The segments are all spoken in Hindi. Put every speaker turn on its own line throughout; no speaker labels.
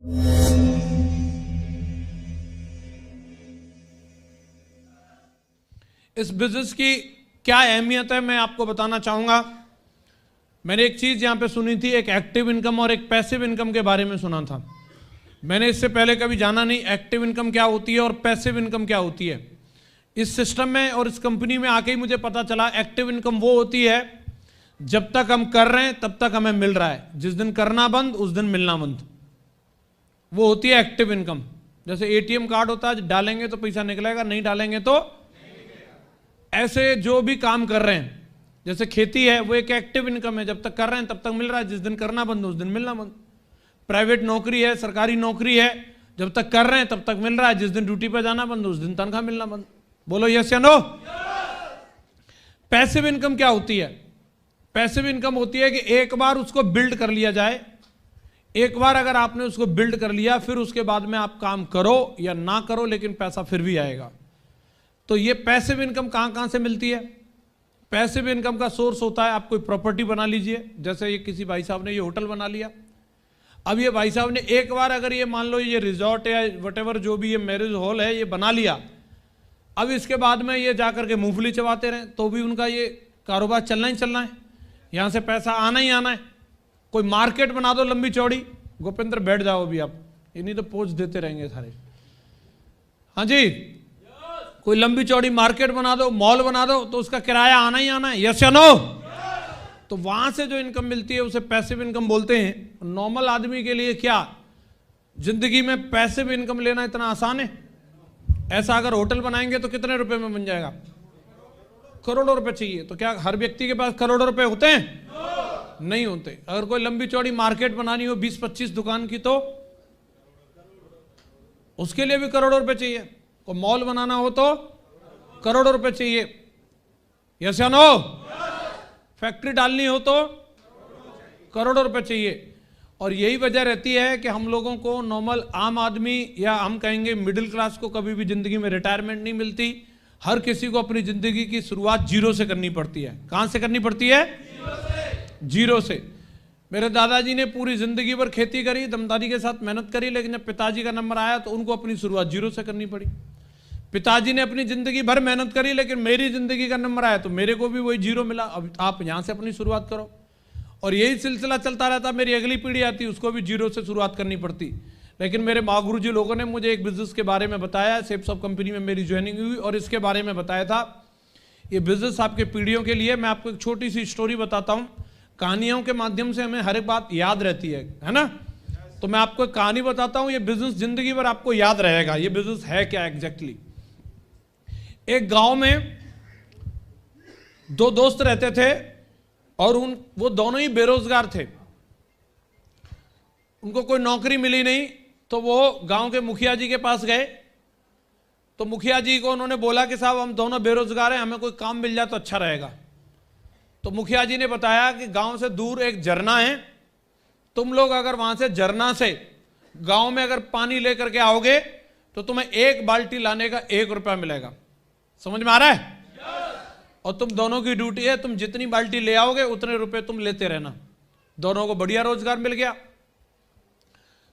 इस बिजनेस की क्या अहमियत है मैं आपको बताना चाहूंगा। मैंने एक चीज यहां पे सुनी थी, एक एक्टिव इनकम और एक पैसिव इनकम के बारे में सुना था। मैंने इससे पहले कभी जाना नहीं एक्टिव इनकम क्या होती है और पैसिव इनकम क्या होती है। इस सिस्टम में और इस कंपनी में आके ही मुझे पता चला एक्टिव इनकम वो होती है जब तक हम कर रहे हैं तब तक हमें मिल रहा है, जिस दिन करना बंद उस दिन मिलना बंद, वो होती है एक्टिव इनकम। जैसे एटीएम कार्ड होता है, डालेंगे तो पैसा निकलेगा, नहीं डालेंगे तो ऐसे जो भी काम कर रहे हैं, जैसे खेती है वो एक एक्टिव इनकम है, जब तक कर रहे हैं तब तक मिल रहा है, जिस दिन करना बंद उस दिन मिलना बंद। प्राइवेट नौकरी है, सरकारी नौकरी है, जब तक कर रहे हैं तब तक मिल रहा है, जिस दिन ड्यूटी पर जाना बंद उस दिन तनख्वाह मिलना बंद। बोलो यस या नो। पैसिव इनकम क्या होती है? पैसिव इनकम होती है कि एक बार उसको बिल्ड कर लिया जाए, एक बार अगर आपने उसको बिल्ड कर लिया फिर उसके बाद में आप काम करो या ना करो लेकिन पैसा फिर भी आएगा। तो ये पैसिव इनकम कहां कहां से मिलती है? पैसिव इनकम का सोर्स होता है, आप कोई प्रॉपर्टी बना लीजिए, जैसे ये किसी भाई साहब ने ये होटल बना लिया। अब ये भाई साहब ने एक बार अगर ये मान लो ये रिजॉर्ट या वटेवर जो भी ये मैरिज हॉल है ये बना लिया, अब इसके बाद में ये जाकर के मूंगफली चबाते रहे तो भी उनका ये कारोबार चलना ही चलना है, यहां से पैसा आना ही आना है। कोई मार्केट बना दो लंबी चौड़ी, गोपेंद्र बैठ जाओ अभी आप, इन्हीं तो पोज देते रहेंगे सारे। हाँ जी, कोई लंबी चौड़ी मार्केट बना दो, मॉल बना दो, तो उसका किराया आना ही आना है, यस या नो। तो वहां से जो इनकम मिलती है उसे पैसिव इनकम बोलते हैं। नॉर्मल आदमी के लिए क्या जिंदगी में पैसिव इनकम लेना इतना आसान है? ऐसा अगर होटल बनाएंगे तो कितने रुपए में बन जाएगा? करोड़ों रुपए चाहिए। तो क्या हर व्यक्ति के पास करोड़ों रुपए होते हैं? नहीं होते। अगर कोई लंबी चौड़ी मार्केट बनानी हो 20-25 दुकान की तो उसके लिए भी करोड़ों रुपए चाहिए। कोई मॉल बनाना हो तो करोड़ों रुपए चाहिए, यस या नो। फैक्ट्री डालनी हो तो करोड़ों रुपए चाहिए। और यही वजह रहती है कि हम लोगों को नॉर्मल आम आदमी या हम कहेंगे मिडिल क्लास को कभी भी जिंदगी में रिटायरमेंट नहीं मिलती। हर किसी को अपनी जिंदगी की शुरुआत जीरो से करनी पड़ती है। कहां से करनी पड़ती है? जीरो से। मेरे दादाजी ने पूरी जिंदगी भर खेती करी, दमदारी के साथ मेहनत करी, लेकिन जब पिताजी का नंबर आया तो उनको अपनी शुरुआत जीरो से करनी पड़ी। पिताजी ने अपनी जिंदगी भर मेहनत करी, लेकिन मेरी जिंदगी का नंबर आया तो मेरे को भी वही जीरो मिला। अब आप यहां से अपनी शुरुआत करो और यही सिलसिला चलता रहता। मेरी अगली पीढ़ी आती उसको भी जीरो से शुरुआत करनी पड़ती। लेकिन मेरे माँ गुरु जी लोगों ने मुझे एक बिजनेस के बारे में बताया, सेप्स ऑफ कंपनी में मेरी ज्वाइनिंग हुई और इसके बारे में बताया था। ये बिजनेस आपके पीढ़ियों के लिए। मैं आपको एक छोटी सी स्टोरी बताता हूँ। कहानियों के माध्यम से हमें हर एक बात याद रहती है ना। तो मैं आपको एक कहानी बताता हूँ, ये बिजनेस जिंदगी भर आपको याद रहेगा। ये बिजनेस है क्या एग्जैक्टली। एक गांव में दो दोस्त रहते थे और वो दोनों ही बेरोजगार थे। उनको कोई नौकरी मिली नहीं तो वो गांव के मुखिया जी के पास गए। तो मुखिया जी को उन्होंने बोला कि साहब हम दोनों बेरोजगार हैं, हमें कोई काम मिल जाए तो अच्छा रहेगा। तो मुखिया जी ने बताया कि गांव से दूर एक झरना है, तुम लोग अगर वहां से झरना से गांव में अगर पानी लेकर के आओगे तो तुम्हें 1 बाल्टी लाने का 1 रुपया मिलेगा। समझ में आ रहा है? और तुम दोनों की ड्यूटी है, तुम जितनी बाल्टी ले आओगे उतने रुपए तुम लेते रहना। दोनों को बढ़िया रोजगार मिल गया।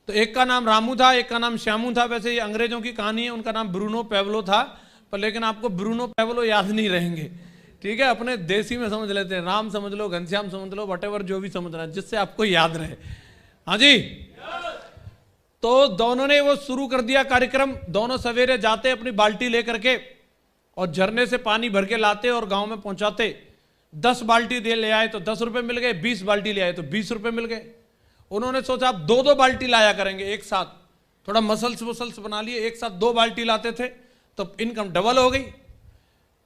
तो एक का नाम रामू था, एक का नाम श्यामू था। वैसे ये अंग्रेजों की कहानी है, उनका नाम ब्रूनो पैवलो था, पर लेकिन आपको ब्रूनो पैवलो याद नहीं रहेंगे, ठीक है। अपने देसी में समझ लेते हैं, राम समझ लो, घनश्याम समझ लो, वटेवर जो भी समझना है, जिससे आपको याद रहे। हाँ जी। तो दोनों ने वो शुरू कर दिया कार्यक्रम। दोनों सवेरे जाते अपनी बाल्टी लेकर के और झरने से पानी भर के लाते और गांव में पहुंचाते। 10 बाल्टी दे ले आए तो 10 रुपए मिल गए, 20 बाल्टी ले आए तो 20 रुपए मिल गए। उन्होंने सोचा आप 2-2 बाल्टी लाया करेंगे एक साथ, थोड़ा मसल्स बना लिए, एक साथ 2 बाल्टी लाते थे तो इनकम डबल हो गई।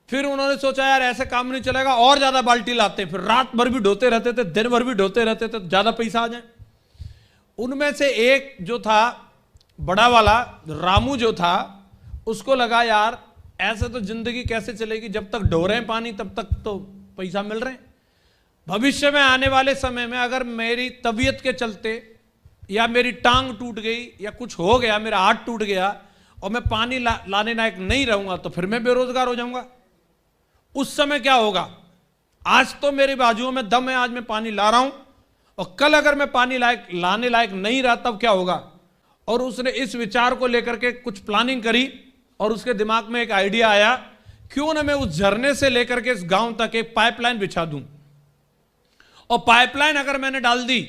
फिर उन्होंने सोचा यार ऐसे काम नहीं चलेगा, और ज्यादा बाल्टी लाते। फिर रात भर भी ढोते रहते थे, दिन भर भी ढोते रहते थे, ज्यादा पैसा आ जाए। उनमें से एक जो था बड़ा वाला रामू जो था, उसको लगा यार ऐसे तो जिंदगी कैसे चलेगी, जब तक ढो रहे हैं पानी तब तक तो पैसा मिल रहे हैं। भविष्य में आने वाले समय में अगर मेरी तबीयत के चलते या मेरी टांग टूट गई या कुछ हो गया, मेरा हाथ टूट गया और मैं पानी लाने लायक नहीं रहूंगा तो फिर मैं बेरोजगार हो जाऊंगा। उस समय क्या होगा? आज तो मेरी बाजुओं में दम है, आज मैं पानी ला रहा हूं, और कल अगर मैं पानी लाने लायक नहीं रहा तब क्या होगा? और उसने इस विचार को लेकर के कुछ प्लानिंग करी और उसके दिमाग में एक आइडिया आया, क्यों ना मैं उस झरने से लेकर के इस गांव तक एक पाइपलाइन बिछा दूं, और पाइपलाइन अगर मैंने डाल दी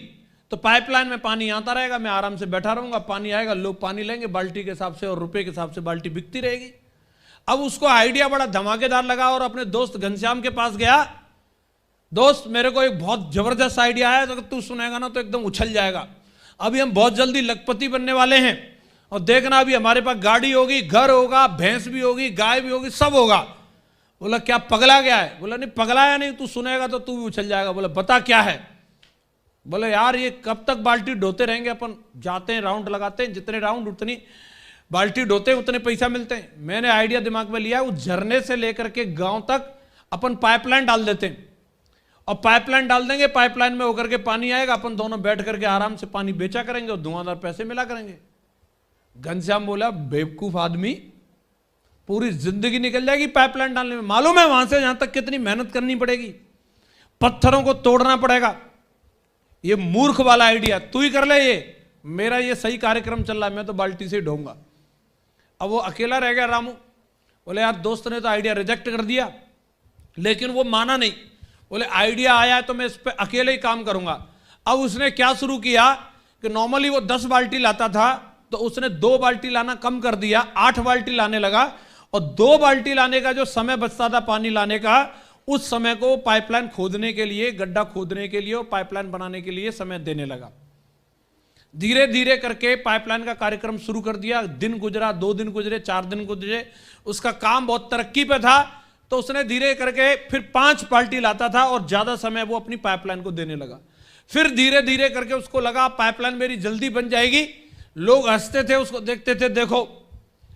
तो पाइपलाइन में पानी आता रहेगा, मैं आराम से बैठा रहूंगा, पानी आएगा, लोग पानी लेंगे बाल्टी के हिसाब से और रुपए के हिसाब से बाल्टी बिकती रहेगी। अब उसको आइडिया बड़ा धमाकेदार लगा और अपने दोस्त घनश्याम के पास गया, दोस्त मेरे को एक बहुत जबरदस्त आइडिया है, तो तू सुनेगा ना तो एकदम उछल जाएगा। अभी हम बहुत जल्दी लखपति बनने वाले हैं और देखना अभी हमारे पास गाड़ी होगी, घर होगा, भैंस भी होगी, गाय भी होगी, सब होगा। बोला क्या पगला गया है? बोला नहीं पगलाया नहीं, तू सुनेगा तो तू भी उछल जाएगा। बोला बता क्या है? बोले यार ये कब तक बाल्टी ढोते रहेंगे, अपन जाते हैं राउंड लगाते हैं, जितने राउंड उतनी बाल्टी ढोते हैं उतने पैसा मिलते हैं। मैंने आइडिया दिमाग में लिया, उस झरने से लेकर के गांव तक अपन पाइपलाइन डाल देते हैं और पाइपलाइन डाल देंगे, पाइपलाइन में होकर के पानी आएगा, अपन दोनों बैठ करके आराम से पानी बेचा करेंगे और धुआंधार पैसे मिला करेंगे। घनश्याम बोला बेवकूफ आदमी, पूरी जिंदगी निकल जाएगी पाइपलाइन डालने में, मालूम है वहां से यहां तक कितनी मेहनत करनी पड़ेगी, पत्थरों को तोड़ना पड़ेगा, ये मूर्ख वाला आइडिया तू ही कर ले, ये मेरा ये सही कार्यक्रम चल रहा है, मैं तो बाल्टी से ही ढोऊंगा। अब वो अकेला रह गया रामू। बोले यार दोस्त ने तो आइडिया रिजेक्ट कर दिया, लेकिन वो माना नहीं, बोले आइडिया आया है तो मैं इस पर अकेले ही काम करूंगा। अब उसने क्या शुरू किया कि नॉर्मली वो 10 बाल्टी लाता था तो उसने 2 बाल्टी लाना कम कर दिया, 8 बाल्टी लाने लगा, और 2 बाल्टी लाने का जो समय बचता था पानी लाने का, उस समय को पाइपलाइन खोदने के लिए, गड्ढा खोदने के लिए और पाइपलाइन बनाने के लिए समय देने लगा। धीरे धीरे करके पाइपलाइन का कार्यक्रम शुरू कर दिया। दिन गुजरा, 2 दिन गुजरे, 4 दिन गुजरे, उसका काम बहुत तरक्की पे था, तो उसने धीरे करके फिर 5 बाल्टी लाता था और ज्यादा समय वो अपनी पाइपलाइन को देने लगा। फिर धीरे धीरे करके उसको लगा पाइपलाइन मेरी जल्दी बन जाएगी। लोग हंसते थे, उसको देखते थे, देखो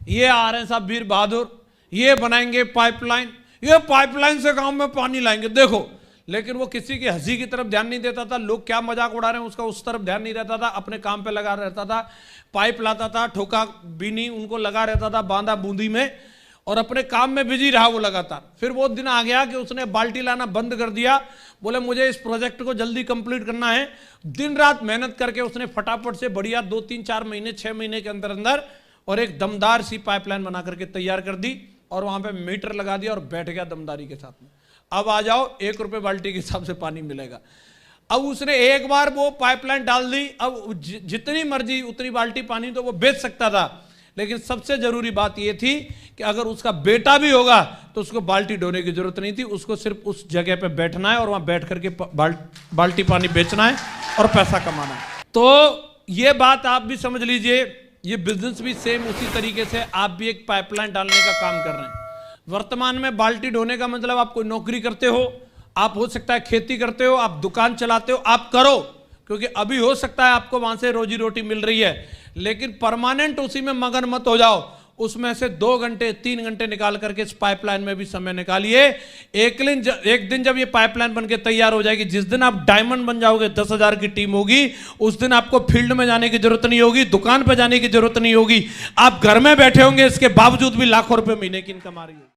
ये आ रहे हैं साहब वीर बहादुर, ये बनाएंगे पाइपलाइन, ये पाइपलाइन से गांव में पानी लाएंगे, देखो। लेकिन वो किसी की हंसी की तरफ ध्यान नहीं देता था, लोग क्या मजाक उड़ा रहे हैं उसका उस तरफ ध्यान नहीं रहता था, अपने काम पे लगा रहता था। पाइप लाता था, ठोका भी नहीं, उनको लगा रहता था बांधा बूंदी में, और अपने काम में बिजी रहा वो लगातार। फिर वो दिन आ गया कि उसने बाल्टी लाना बंद कर दिया। बोले मुझे इस प्रोजेक्ट को जल्दी कंप्लीट करना है। दिन रात मेहनत करके उसने फटाफट से बढ़िया 2, 3, 4 महीने, 6 महीने के अंदर अंदर और एक दमदार सी पाइपलाइन बना करके तैयार कर दी और वहां पे मीटर लगा दिया और बैठ गया दमदारी के साथ में। अब आ जाओ 1 रुपए बाल्टी के हिसाब से पानी मिलेगा। अब उसने एक बार वो पाइपलाइन डाल दी, अब जितनी मर्जी उतनी बाल्टी पानी तो वो बेच सकता था, लेकिन सबसे जरूरी बात यह थी कि अगर उसका बेटा भी होगा तो उसको बाल्टी ढोने की जरूरत नहीं थी, उसको सिर्फ उस जगह पे बैठना है और वहां बैठ करके बाल्टी पानी बेचना है और पैसा कमाना है। तो ये बात आप भी समझ लीजिए, ये बिजनेस भी सेम उसी तरीके से आप भी एक पाइपलाइन डालने का काम कर रहे हैं। वर्तमान में बाल्टी ढोने का मतलब आप कोई नौकरी करते हो, आप हो सकता है खेती करते हो, आप दुकान चलाते हो, आप करो, क्योंकि अभी हो सकता है आपको वहां से रोजी रोटी मिल रही है, लेकिन परमानेंट उसी में मगन मत हो जाओ। उसमें से 2 घंटे 3 घंटे निकाल करके इस पाइपलाइन में भी समय निकालिए। एक दिन जब ये पाइपलाइन बनके तैयार हो जाएगी, जिस दिन आप डायमंड बन जाओगे, 10,000 की टीम होगी, उस दिन आपको फील्ड में जाने की जरूरत नहीं होगी, दुकान पर जाने की जरूरत नहीं होगी, आप घर में बैठे होंगे, इसके बावजूद भी लाखों रुपए महीने की इनकम आ रही है।